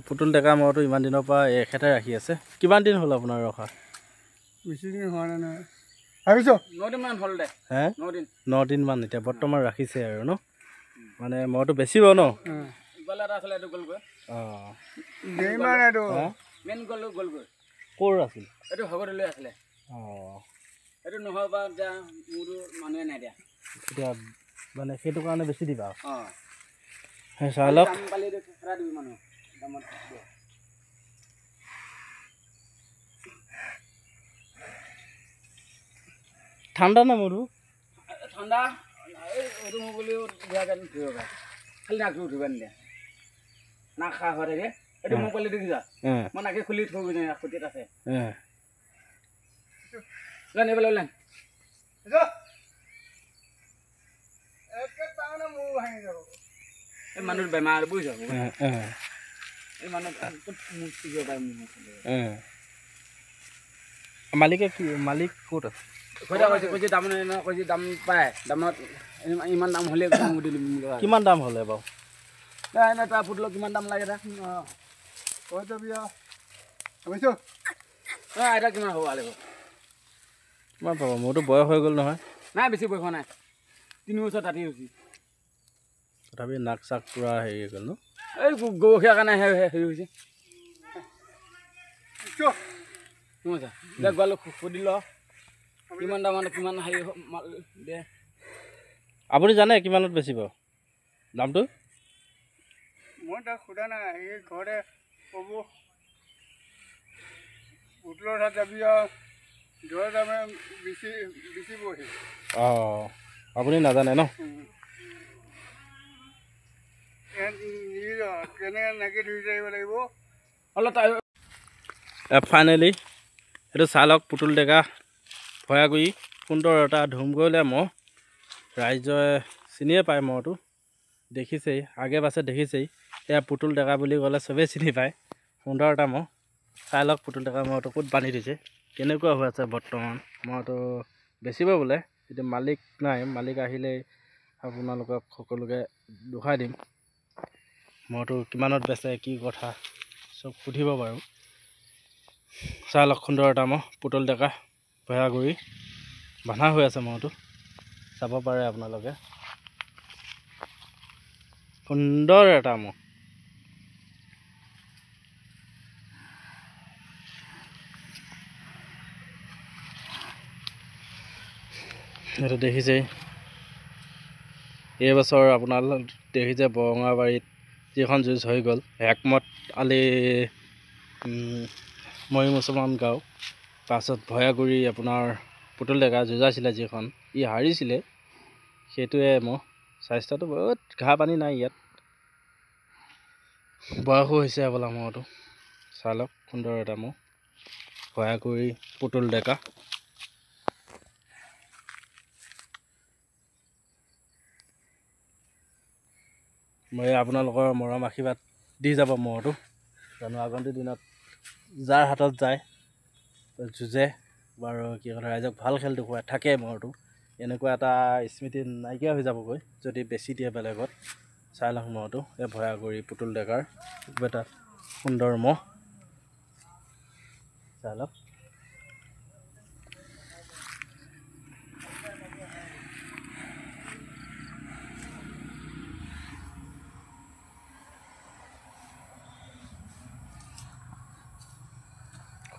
পুতুল ডেকা মৰটো ইমান দিনৰ পৰা এখেতে ৰাখি আছে। কিমান দিন হ'ল আপোনাৰ ৰখা? বেছি দিন হোৱা নাই নহয়, ভাবিছোঁ 9 দিনমান হ'ল দে। হে 9 দিন 9 দিনমান এতিয়া বৰ্তমান ৰাখিছে আৰু ন, মানে মৰটো বেছিব ন? ইফালে এটা আছিলে, এইটো গ'লগৈ। অঁ দেৰিমান এইটো মেইন গ'লগৈ। ক'ৰ আছিল? এইটো ভগতলৈ আছিলে। অঁ এইটো নহয় বা এতিয়া মোৰতো মানুহে নাই দিয়া। এতিয়া মানে সেইটো কাৰণে বেছি দিবা। অঁ সেই চাই লওক। দাম পালি খেৰা দিবি মানুহ দামত দিয়ে। ঠাণ্ডা না মোৰটো? ঠাণ্ডা এইটো মোৰ বুলিও বেয়া গাড়ী ধৰিব পাৰে, খালি নাকটো উঠিব নিদিয়ে, নাক খা হৈ থাকে। এইটো মোৰ পোৱালি দেখিছা, মই নাকে খুলি থৈ গৈছে, খুটিত আছে। নিবলৈ ওলাই এই মানুহ বেমাৰ বুজিছ, এই মানুহ মালিকে কি মালিক ক'ত আছে? কৈছে দাম কৈছে দাম পায়, দামত ইমান দাম হ'লে কিমান দাম হ'লে বাৰু? তাৰ পুতলক কিমান দাম লাগে তাক কৈ যাবি আৰু ভাবিছোঁ আইতা কিমান হ'ব লাগিব? কিমান পাব? মোৰতো বয়স হৈ গ'ল নহয়। নাই বেছি বয়স নাই, 3 বছৰ তাঁতি হৈছে। তথাপি নাক চাক পূৰা হেৰি হৈ গ'ল ন? এই গৰখীয়াৰ কাৰণে হেৰি হৈছে। এতিয়া গোৱালো সুধি ল কিমান দামত কিমান হেৰি দে। আপুনি জানে কিমানত বেচিব দামটো? মই তাক সোধা নাই, এই ঘৰতে ক'ব পুতলৰ তাত যাবি আৰু দৰ দামে বিচিবহি। অঁ আপুনি নাজানে ন? কেনেকৈ নাকি ধৰি থাকিব লাগিব। অলপ ফাইনেলি এইটো চাই লওক, পুতুল ডেকা ভয়াগুৰি সুন্দৰ এটা ধুমগৈলে মহ। ৰাইজে চিনিয়ে পায় মহটো, দেখিছেই আগে পাছে দেখিছেই। এয়া পুতুল ডেকা বুলি ক'লে চবেই চিনি পায়, সুন্দৰ এটা মহ। চাই লওক পুতুল ডেকা মহটো ক'ত বান্ধি দিছে, কেনেকুৱা হৈ আছে বৰ্তমান। মহটো বেচিব বোলে, এতিয়া মালিক নাই, মালিক আহিলেই আপোনালোকক সকলোকে দেখুৱাই দিম। মহটো কিমানত বেচে কি কথা চব সুধিব বাৰু। চাই লওক সুন্দৰ এটা মহ, পুতুল ডেকা ভয়াগুৰি বন্ধা হৈ আছে মহটো, চাব পাৰে আপোনালোকে। সুন্দৰ এটা মহ। এইটো দেখিছেই, এইবছৰ আপোনালোক দেখিছে বৰঙাবাৰীত যিখন যুঁজ হৈ গ'ল, একমত আলি মৰি মুছলমান গাঁও, পাছত ভয়াগুৰি আপোনাৰ পুতুল ডেকা যুঁজাইছিলে যিখন, ই হাৰিছিলে। সেইটোৱে মহ, স্বাস্থ্যটো বহুত ঘাঁহ পানী নাই ইয়াত, বয়সো হৈছে বোলা মহটো। চাই লওক সুন্দৰ এটা মহ, ভয়াগুৰি পুতুল ডেকা। মই আপোনালোকৰ মৰম আশীৰ্বাদ দি যাব মহটো, জানো আগন্তুক দিনত যাৰ হাতত যায় যুঁজে বাৰু কি কথা ৰাইজক ভাল খেল দেখুৱাই থাকে মহটো, এনেকুৱা এটা স্মৃতি নাইকিয়া হৈ যাবগৈ যদি বেছি দিয়ে বেলেগত। চাই লওক মহটো, এই ভয়াগুৰি পুতুল ডেকাৰ খুব এটা সুন্দৰ মহ। চাই লওক।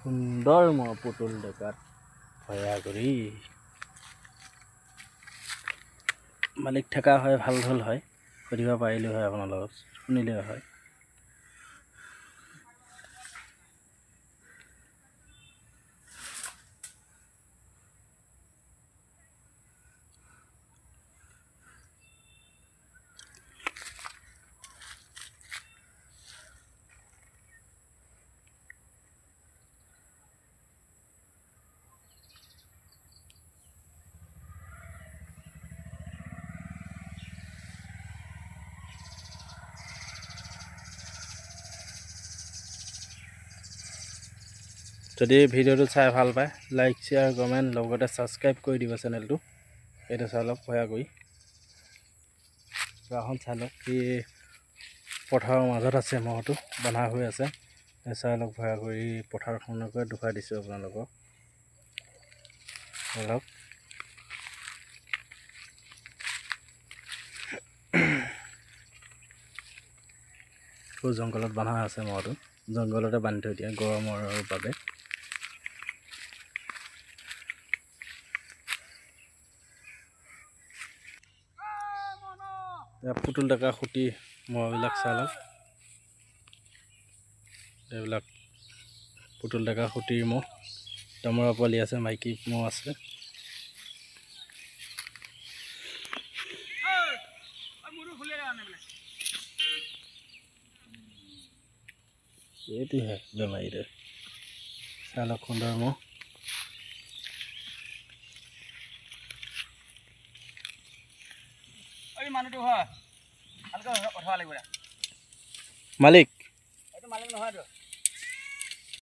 সুন্দৰ মহ পুতুল ডেকাত ভয়াগুৰি। মালিক থকা হয় ভাল হ'ল হয়, সুধিব পাৰিলোঁ হয়, আপোনালোকক শুনিলে হয়। যদি ভিডিঅ'টো চাই ভাল পায়, লাইক শ্বেয়াৰ কমেণ্ট লগতে ছাবস্ক্ৰাইব কৰি দিব চেনেলটো। এইটো চাই লওক ভয়াগুৰি, গাঁওখন চাই লওক, কি পথাৰৰ মাজত আছে মহটো বন্ধা হৈ আছে চাই লওক ভয়া কৰি পথাৰখনকে দেখুৱাই দিছোঁ আপোনালোকক অলপ জংঘলত বন্ধা আছে মহটো জংঘলতে বান্ধি থৈ দিয়ে গৰমৰ বাবে পুতুল ডেকা খুটি মহবিলাক চাই লওক এইবিলাক পুতুল ডেকা খুটিৰ মহ দমৰা পোৱালি আছে মাইকী মহ আছে এইটোহে বেমাৰীৰে চাই লওক সুন্দৰ মহ মানুহটো হয় ভালকৈ কথা লাগিব মালিক এইটো মালিক নহয়তো